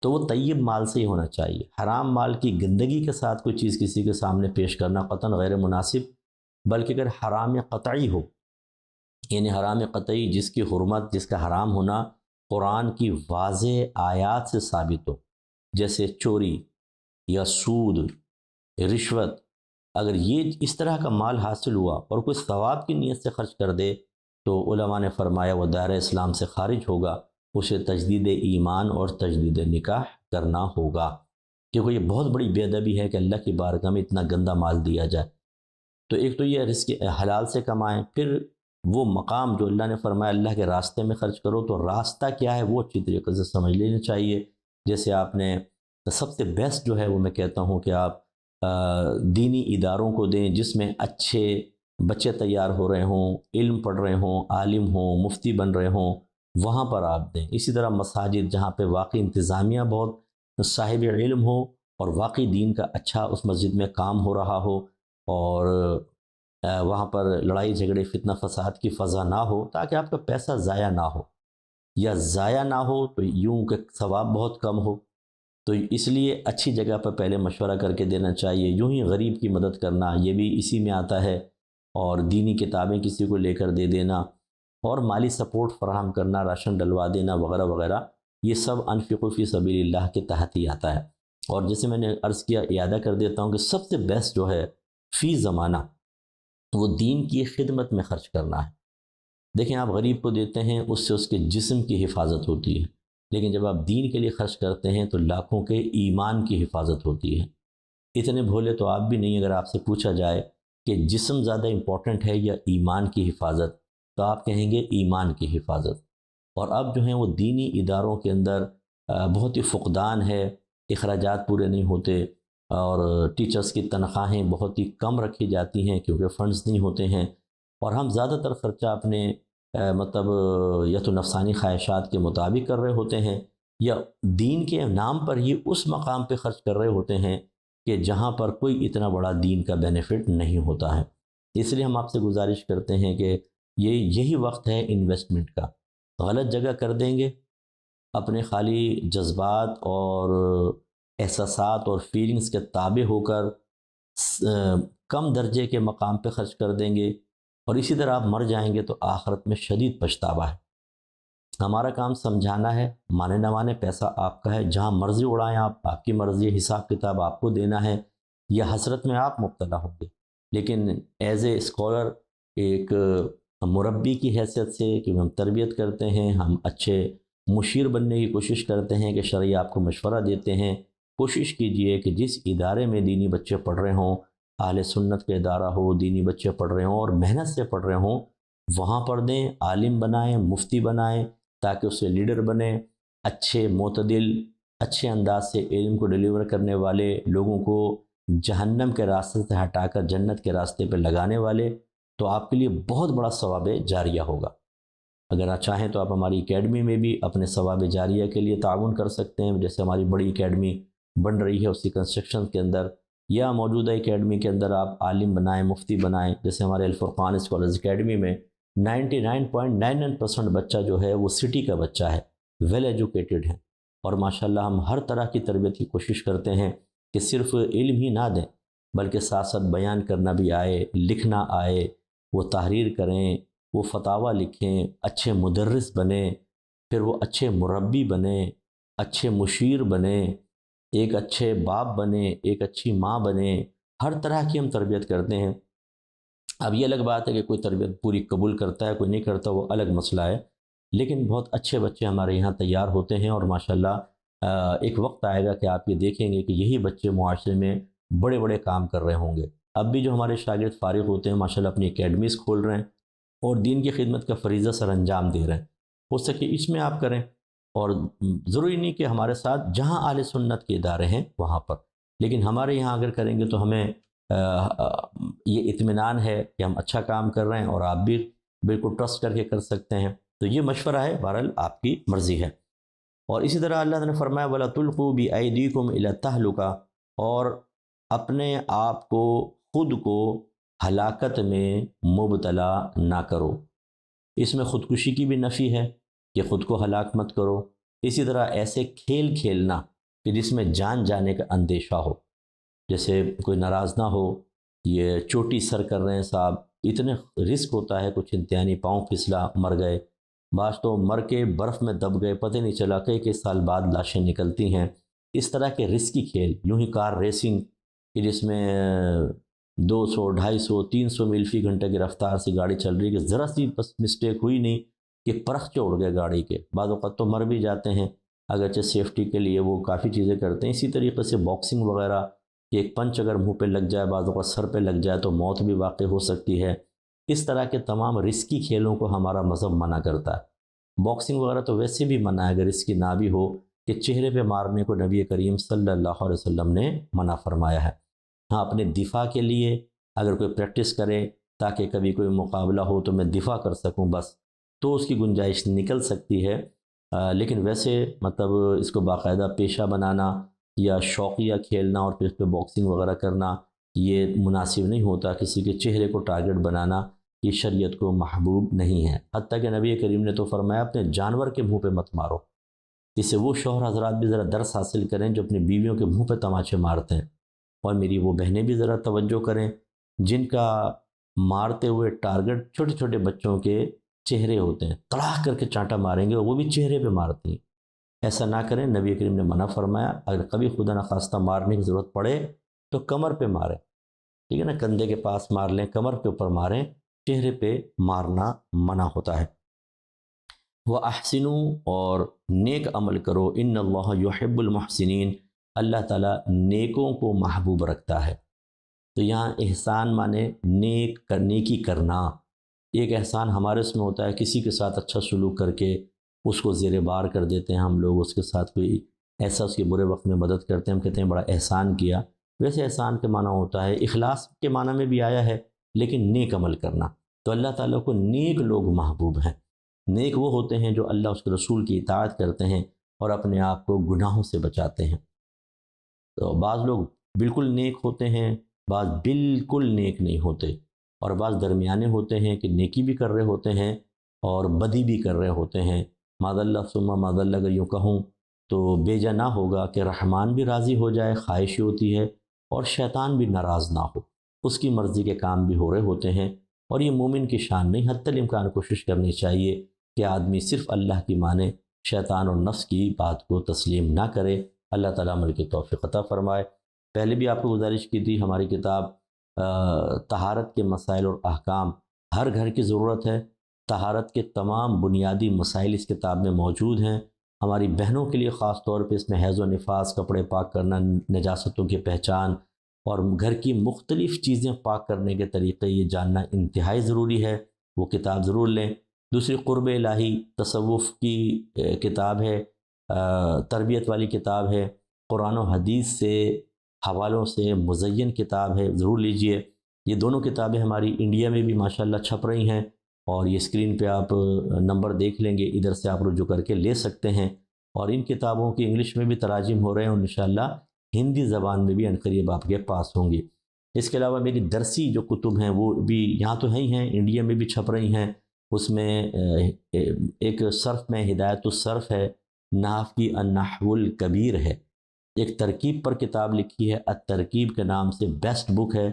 تو وہ طیب مال سے ہی ہونا چاہیے۔ حرام مال کی گندگی کے ساتھ کوئی چیز کسی کے سامنے پیش کرنا قطعاً غیر مناسب، بلکہ اگر حرام قطعی ہو، یعنی حرام قطعی جس کی حرمت، جس کا حرام ہونا قرآن کی واضح آیات سے ثابت ہو، جیسے چوری یا سود، رشوت، اگر یہ اس طرح کا مال حاصل ہوا اور کوئی ثواب کی نیت سے خرچ کر دے تو علماء نے فرمایا وہ دائرہ اسلام سے خارج ہوگا، اسے تجدید ایمان اور تجدید نکاح کرنا ہوگا، کیونکہ یہ بہت بڑی بے ادبی ہے کہ اللہ کی بارگاہ میں اتنا گندا مال دیا جائے۔ تو ایک تو یہ رزق حلال سے کمائیں، پھر وہ مقام جو اللہ نے فرمایا اللہ کے راستے میں خرچ کرو، تو راستہ کیا ہے وہ اچھی طریقے سے سمجھ لینا چاہیے۔ جیسے آپ نے سب سے بیسٹ جو ہے وہ میں کہتا ہوں کہ آپ دینی اداروں کو دیں جس میں اچھے بچے تیار ہو رہے ہوں، علم پڑھ رہے ہوں، عالم ہوں، مفتی بن رہے ہوں، وہاں پر آپ دیں۔ اسی طرح مساجد جہاں پہ واقعی انتظامیہ بہت صاحب علم ہو اور واقعی دین کا اچھا اس مسجد میں کام ہو رہا ہو، اور وہاں پر لڑائی جھگڑے فتنہ فساد کی فضا نہ ہو، تاکہ آپ کا پیسہ ضائع نہ ہو، یا ضائع نہ ہو تو یوں کہ ثواب بہت کم ہو۔ تو اس لیے اچھی جگہ پر پہلے مشورہ کر کے دینا چاہیے۔ یوں ہی غریب کی مدد کرنا یہ بھی اسی میں آتا ہے، اور دینی کتابیں کسی کو لے کر دے دینا، اور مالی سپورٹ فراہم کرنا، راشن ڈلوا دینا وغیرہ وغیرہ، یہ سب انفقوا فی سبیل اللہ کے تحت ہی آتا ہے۔ اور جیسے میں نے عرض کیا، اعادہ کر دیتا ہوں کہ سب سے بیسٹ جو ہے فی زمانہ وہ دین کی خدمت میں خرچ کرنا ہے۔ دیکھیں، آپ غریب کو دیتے ہیں، اس سے اس کے جسم کی حفاظت ہوتی ہے، لیکن جب آپ دین کے لیے خرچ کرتے ہیں تو لاکھوں کے ایمان کی حفاظت ہوتی ہے۔ اتنے بھولے تو آپ بھی نہیں، اگر آپ سے پوچھا جائے کہ جسم زیادہ امپورٹنٹ ہے یا ایمان کی حفاظت، تو آپ کہیں گے ایمان کی حفاظت۔ اور اب جو ہیں وہ دینی اداروں کے اندر بہت ہی فقدان ہے، اخراجات پورے نہیں ہوتے، اور ٹیچرز کی تنخواہیں بہت ہی کم رکھی جاتی ہیں کیونکہ فنڈز نہیں ہوتے ہیں، اور ہم زیادہ تر خرچہ اپنے مطلب یا تو نفسانی خواہشات کے مطابق کر رہے ہوتے ہیں، یا دین کے نام پر ہی اس مقام پہ خرچ کر رہے ہوتے ہیں کہ جہاں پر کوئی اتنا بڑا دین کا بینیفٹ نہیں ہوتا ہے۔ اس لیے ہم آپ سے گزارش کرتے ہیں کہ یہی وقت ہے انویسٹمنٹ کا۔ غلط جگہ کر دیں گے، اپنے خالی جذبات اور احساسات اور فیلنگز کے تابع ہو کر کم درجے کے مقام پہ خرچ کر دیں گے، اور اسی طرح آپ مر جائیں گے تو آخرت میں شدید پچھتاوا ہے۔ ہمارا کام سمجھانا ہے، مانے نہ مانے پیسہ آپ کا ہے، جہاں مرضی اڑائیں آپ کی مرضی ہے، حساب کتاب آپ کو دینا ہے، یا حسرت میں آپ مبتلا ہوں گے۔ لیکن ایز اے اسکالر، ایک مربی کی حیثیت سے کہ ہم تربیت کرتے ہیں، ہم اچھے مشیر بننے کی کوشش کرتے ہیں کہ شرعی آپ کو مشورہ دیتے ہیں، کوشش کیجئے کہ جس ادارے میں دینی بچے پڑھ رہے ہوں، اہل سنت کا ادارہ ہو، دینی بچے پڑھ رہے ہوں اور محنت سے پڑھ رہے ہوں، وہاں پڑھ دیں، عالم بنائیں، مفتی بنائیں، تاکہ اس سے لیڈر بنیں، اچھے معتدل، اچھے انداز سے علم کو ڈیلیور کرنے والے، لوگوں کو جہنم کے راستے سے ہٹا کر جنت کے راستے پہ لگانے والے، تو آپ کے لیے بہت بڑا ثواب جاریہ ہوگا۔ اگر آپ چاہیں تو آپ ہماری اکیڈمی میں بھی اپنے ثواب جاریہ کے لیے تعاون کر سکتے ہیں، جیسے ہماری بڑی اکیڈمی بن رہی ہے اسی کنسٹرکشن کے اندر، یا موجودہ اکیڈمی کے اندر آپ عالم بنائیں، مفتی بنائیں۔ جیسے ہمارے الفرقان اسکالرز اکیڈمی میں 99.99% بچہ جو ہے وہ سٹی کا بچہ ہے، ویل ایجوکیٹڈ ہے، اور ماشاءاللہ ہم ہر طرح کی تربیت کی کوشش کرتے ہیں کہ صرف علم ہی نہ دیں بلکہ ساتھ ساتھ بیان کرنا بھی آئے، لکھنا آئے، وہ تحریر کریں، وہ فتاویٰ لکھیں، اچھے مدرس بنیں، پھر وہ اچھے مربی بنیں، اچھے مشیر بنیں، ایک اچھے باپ بنیں، ایک اچھی ماں بنیں۔ ہر طرح کی ہم تربیت کرتے ہیں۔ اب یہ الگ بات ہے کہ کوئی تربیت پوری قبول کرتا ہے، کوئی نہیں کرتا، وہ الگ مسئلہ ہے، لیکن بہت اچھے بچے ہمارے یہاں تیار ہوتے ہیں، اور ماشاءاللہ ایک وقت آئے گا کہ آپ یہ دیکھیں گے کہ یہی بچے معاشرے میں بڑے بڑے کام کر رہے ہوں گے۔ اب بھی جو ہمارے شاگرد فارغ ہوتے ہیں ماشاءاللہ اپنی اکیڈمیز کھول رہے ہیں اور دین کی خدمت کا فریضہ سر انجام دے رہے ہیں۔ ہو سکے اس میں آپ کریں، اور ضروری نہیں کہ ہمارے ساتھ جہاں اہل سنت کے ادارے ہیں وہاں پر، لیکن ہمارے یہاں اگر کریں گے تو ہمیں یہ اطمینان ہے کہ ہم اچھا کام کر رہے ہیں، اور آپ بھی بالکل ٹرسٹ کر کے کر سکتے ہیں۔ تو یہ مشورہ ہے، بہرحال آپ کی مرضی ہے۔ اور اسی طرح اللہ تعالیٰ نے فرمایا وَلَا تُلْقُوا بِأَيْدِيكُمْ إِلَى التَّهْلُكَةِ، اور اپنے آپ کو خود کو ہلاکت میں مبتلا نہ کرو۔ اس میں خودکشی کی بھی نفی ہے کہ خود کو ہلاک مت کرو۔ اسی طرح ایسے کھیل کھیلنا کہ جس میں جان جانے کا اندیشہ ہو، جیسے کوئی ناراض نہ ہو، یہ چوٹی سر کر رہے ہیں صاحب، اتنے رسک ہوتا ہے، کچھ امتحانی پاؤں پھسلا مر گئے، بعض تو مر کے برف میں دب گئے، پتہ نہیں چلا کئی سال بعد لاشیں نکلتی ہیں۔ اس طرح کے رسکی کھیل، یوں ہی کار ریسنگ کہ جس میں 200 250 300 میل فی گھنٹے کی رفتار سے گاڑی چل رہی ہے کہ ذرا سی بس مسٹیک ہوئی نہیں کہ پرخچے اڑ گئے گاڑی کے، بعض اوقات تو مر بھی جاتے ہیں، اگرچہ سیفٹی کے لیے وہ کافی چیزیں کرتے ہیں۔ اسی طریقے سے باکسنگ وغیرہ، ایک پنچ اگر منہ پہ لگ جائے، بعض اوقات سر پہ لگ جائے تو موت بھی واقع ہو سکتی ہے۔ اس طرح کے تمام رسکی کھیلوں کو ہمارا مذہب منع کرتا ہے۔ باکسنگ وغیرہ تو ویسے بھی منع ہے اگر رسکی نہ بھی ہو، کہ چہرے پہ مارنے کو نبی کریم صلی اللہ علیہ وسلم نے منع فرمایا ہے۔ ہاں، اپنے دفاع کے لیے اگر کوئی پریکٹس کرے تاکہ کبھی کوئی مقابلہ ہو تو میں دفاع کر سکوں بس، تو اس کی گنجائش نکل سکتی ہے، لیکن ویسے مطلب اس کو باقاعدہ پیشہ بنانا یا شوقیہ کھیلنا اور پھر اس پہ باکسنگ وغیرہ کرنا یہ مناسب نہیں ہوتا۔ کسی کے چہرے کو ٹارگٹ بنانا یہ شریعت کو محبوب نہیں ہے۔ حتیٰ کہ نبی کریم نے تو فرمایا اپنے جانور کے منہ پہ مت مارو۔ اس سے وہ شوہر حضرات بھی ذرا درس حاصل کریں جو اپنی بیویوں کے منہ پہ تماچے مارتے ہیں، اور میری وہ بہنیں بھی ذرا توجہ کریں جن کا مارتے ہوئے ٹارگٹ چھوٹے چھوٹے بچوں کے چہرے ہوتے ہیں، تڑاک کر کے چانٹا ماریں گے اور وہ بھی چہرے پہ مارتی ہیں۔ ایسا نہ کریں، نبی کریم نے منع فرمایا۔ اگر کبھی خدا نخواستہ مارنے کی ضرورت پڑے تو کمر پہ ماریں، ٹھیک ہے نا، کندھے کے پاس مار لیں، کمر کے اوپر ماریں، چہرے پہ مارنا منع ہوتا ہے۔ وَأَحْسِنُوا، اور نیک عمل کرو، إِنَّ اللَّهَ يُحِبُّ الْمُحْسِنِينَ، اللہ تعالیٰ نیکوں کو محبوب رکھتا ہے۔ تو یہاں احسان مانے نیکی کرنا۔ ایک احسان ہمارے اس میں ہوتا ہے کسی کے ساتھ اچھا سلوک کر کے اس کو زیر بار کر دیتے ہیں ہم لوگ، اس کے ساتھ کوئی ایسا اس کے برے وقت میں مدد کرتے ہیں، ہم کہتے ہیں بڑا احسان کیا۔ ویسے احسان کے معنی ہوتا ہے، اخلاص کے معنی میں بھی آیا ہے، لیکن نیک عمل کرنا۔ تو اللہ تعالیٰ کو نیک لوگ محبوب ہیں۔ نیک وہ ہوتے ہیں جو اللہ اس کے رسول کی اطاعت کرتے ہیں اور اپنے آپ کو گناہوں سے بچاتے ہیں۔ تو بعض لوگ بالکل نیک ہوتے ہیں، بعض بالکل نیک نہیں ہوتے، اور بعض درمیانے ہوتے ہیں کہ نیکی بھی کر رہے ہوتے ہیں اور بدی بھی کر رہے ہوتے ہیں۔ معاذ اللہ ثم معاذ اللہ اگر یوں کہوں تو بیجا نہ ہوگا کہ رحمان بھی راضی ہو جائے، خواہش ہوتی ہے، اور شیطان بھی ناراض نہ ہو، اس کی مرضی کے کام بھی ہو رہے ہوتے ہیں، اور یہ مومن کی شان نہیں۔ حتی الامکان کوشش کرنی چاہیے کہ آدمی صرف اللہ کی مانے، شیطان اور نفس کی بات کو تسلیم نہ کرے۔ اللہ تعالیٰ عمل کی توفیق عطا فرمائے۔ پہلے بھی آپ کو گزارش کی تھی، ہماری کتاب طہارت کے مسائل اور احکام، ہر گھر کی ضرورت ہے، طہارت کے تمام بنیادی مسائل اس کتاب میں موجود ہیں۔ ہماری بہنوں کے لیے خاص طور پہ اس میں حیض و نفاس، کپڑے پاک کرنا، نجاستوں کی پہچان اور گھر کی مختلف چیزیں پاک کرنے کے طریقے یہ جاننا انتہائی ضروری ہے، وہ کتاب ضرور لیں۔ دوسری قرب الہی تصوف کی کتاب ہے، تربیت والی کتاب ہے، قرآن و حدیث سے حوالوں سے مزین کتاب ہے، ضرور لیجئے۔ یہ دونوں کتابیں ہماری انڈیا میں بھی ماشاءاللہ چھپ رہی ہیں، اور یہ اسکرین پہ آپ نمبر دیکھ لیں گے، ادھر سے آپ رجوع کر کے لے سکتے ہیں۔ اور ان کتابوں کی انگلش میں بھی تراجم ہو رہے ہیں، اور انشاءاللہ ہندی زبان میں بھی عنقریب آپ کے پاس ہوں گی۔ اس کے علاوہ میری درسی جو کتب ہیں وہ بھی یہاں تو ہیں انڈیا میں بھی چھپ رہی ہیں۔ اس میں ایک صرف میں ہدایت الصرف ہے، نحو کی النحو الکبیر ہے، ایک ترکیب پر کتاب لکھی ہے، الترکیب کے نام سے بیسٹ بک ہے،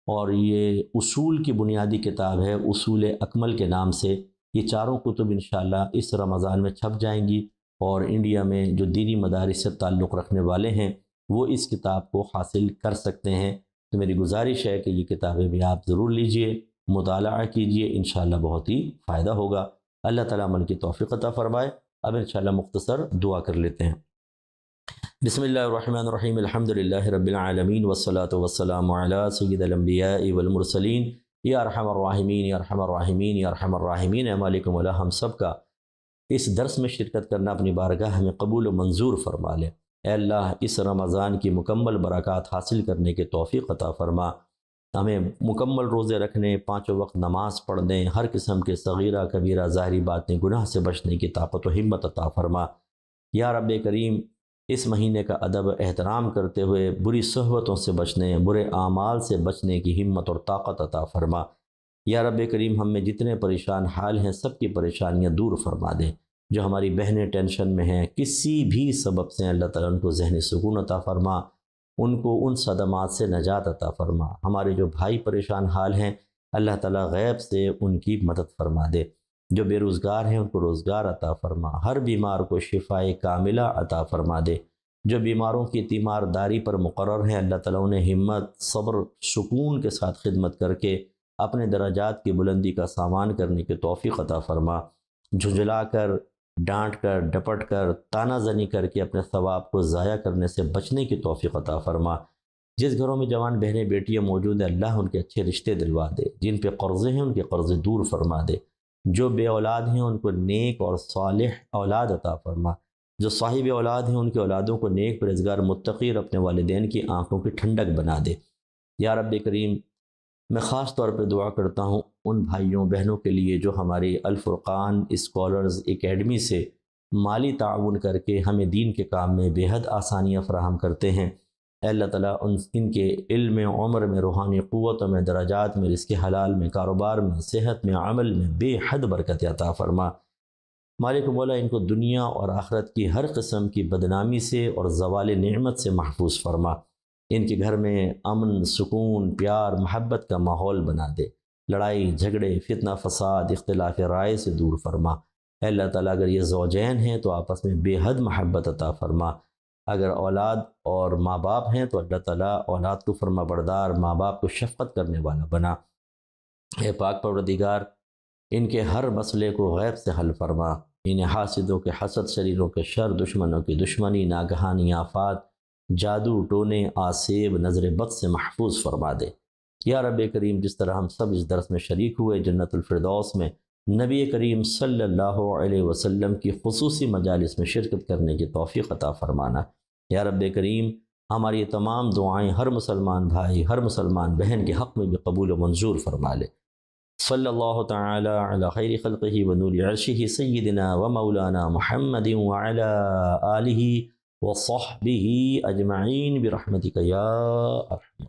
اور یہ اصول کی بنیادی کتاب ہے، اصول اکمل کے نام سے۔ یہ چاروں کتب انشاءاللہ اس رمضان میں چھپ جائیں گی، اور انڈیا میں جو دینی مدارس سے تعلق رکھنے والے ہیں وہ اس کتاب کو حاصل کر سکتے ہیں۔ تو میری گزارش ہے کہ یہ کتابیں بھی آپ ضرور لیجئے، مطالعہ کیجئے، انشاءاللہ بہت ہی فائدہ ہوگا۔ اللہ تعالیٰ عمل کی توفیق عطا فرمائے۔ اب انشاءاللہ مختصر دعا کر لیتے ہیں۔ بسم اللہ الرحمن الرحیم، الحمد للہ رب العالمین، والصلاة والسلام علی سید الانبیاء والمرسلین، یا ارحم الراحمین یا ارحم الراحمین یا ارحم الراحمین۔ اے مالک مولا، ہم سب کا اس درس میں شرکت کرنا اپنی بارگاہ میں قبول و منظور فرما لے۔ اے اللہ، اس رمضان کی مکمل برکات حاصل کرنے کے توفیق عطا فرما، ہمیں مکمل روزے رکھنے، 5 وقت نماز پڑھنے، ہر قسم کے صغیرہ کبیرہ ظاہری باتیں گناہ سے بچنے کی طاقت و ہمت عطا فرما۔ یا رب کریم اس مہینے کا ادب احترام کرتے ہوئے بری صحبتوں سے بچنے، برے اعمال سے بچنے کی ہمت اور طاقت عطا فرما۔ یا رب کریم ہم میں جتنے پریشان حال ہیں سب کی پریشانیاں دور فرما دے۔ جو ہماری بہنیں ٹینشن میں ہیں کسی بھی سبب سے، اللہ تعالیٰ ان کو ذہنی سکون عطا فرما، ان کو ان صدمات سے نجات عطا فرما۔ ہمارے جو بھائی پریشان حال ہیں اللہ تعالیٰ غیب سے ان کی مدد فرما دے۔ جو بے روزگار ہیں ان کو روزگار عطا فرما، ہر بیمار کو شفائے کاملہ عطا فرما دے۔ جو بیماروں کی تیمارداری پر مقرر ہیں اللہ تعالیٰ انہیں ہمت، صبر، سکون کے ساتھ خدمت کر کے اپنے درجات کی بلندی کا سامان کرنے کی توفیق عطا فرما۔ جھنجھلا کر، ڈانٹ کر، ڈپٹ کر، تانہ زنی کر کے اپنے ثواب کو ضائع کرنے سے بچنے کی توفیق عطا فرما۔ جس گھروں میں جوان بہنیں بیٹیاں موجود ہیں اللہ ان کے اچھے رشتے دلوا دے، جن پہ قرضے ہیں ان کے قرضے دور فرما دے، جو بے اولاد ہیں ان کو نیک اور صالح اولاد عطا فرما، جو صاحب اولاد ہیں ان کے اولادوں کو نیک پرہیزگار متقی اور اپنے والدین کی آنکھوں کی ٹھنڈک بنا دے۔ یا رب کریم میں خاص طور پہ دعا کرتا ہوں ان بھائیوں بہنوں کے لیے جو ہماری الفرقان اسکالرز اکیڈمی سے مالی تعاون کر کے ہمیں دین کے کام میں بے حد آسانیاں فراہم کرتے ہیں۔ اے اللہ تعالیٰ ان کے علم، عمر میں، روحانی قوتوں میں، درجات میں، رزق حلال میں، کاروبار میں، صحت میں، عمل میں بے حد برکت عطا فرما۔ مالک مولا ان کو دنیا اور آخرت کی ہر قسم کی بدنامی سے اور زوال نعمت سے محفوظ فرما۔ ان کے گھر میں امن، سکون، پیار، محبت کا ماحول بنا دے۔ لڑائی جھگڑے، فتنہ فساد، اختلاف رائے سے دور فرما۔ اے اللہ تعالیٰ اگر یہ زوجین ہیں تو آپس میں بے حد محبت عطا فرما۔ اگر اولاد اور ماں باپ ہیں تو اللہ تعالیٰ اولاد کو فرما بردار، ماں باپ کو شفقت کرنے والا بنا۔ اے پاک پروردگار ان کے ہر مسئلے کو غیب سے حل فرما۔ انہیں حاسدوں کے حسد، شریروں کے شر، دشمنوں کی دشمنی، ناگہانی آفات، جادو ٹونے، آسیب، نظر بد سے محفوظ فرما دے۔ یا رب کریم جس طرح ہم سب اس درس میں شریک ہوئے جنت الفردوس میں نبی کریم صلی اللہ علیہ وسلم کی خصوصی مجالس میں شرکت کرنے کی توفیق عطا فرمانا۔ یا رب کریم ہماری تمام دعائیں ہر مسلمان بھائی، ہر مسلمان بہن کے حق میں بھی قبول و منظور فرما لے۔ صلی اللہ تعالی علی خیر خلقہ و نور عرشہ سیدنا و مولانا محمد وعلی آلہ وصحبہ اجمعین برحمتک یا ارحم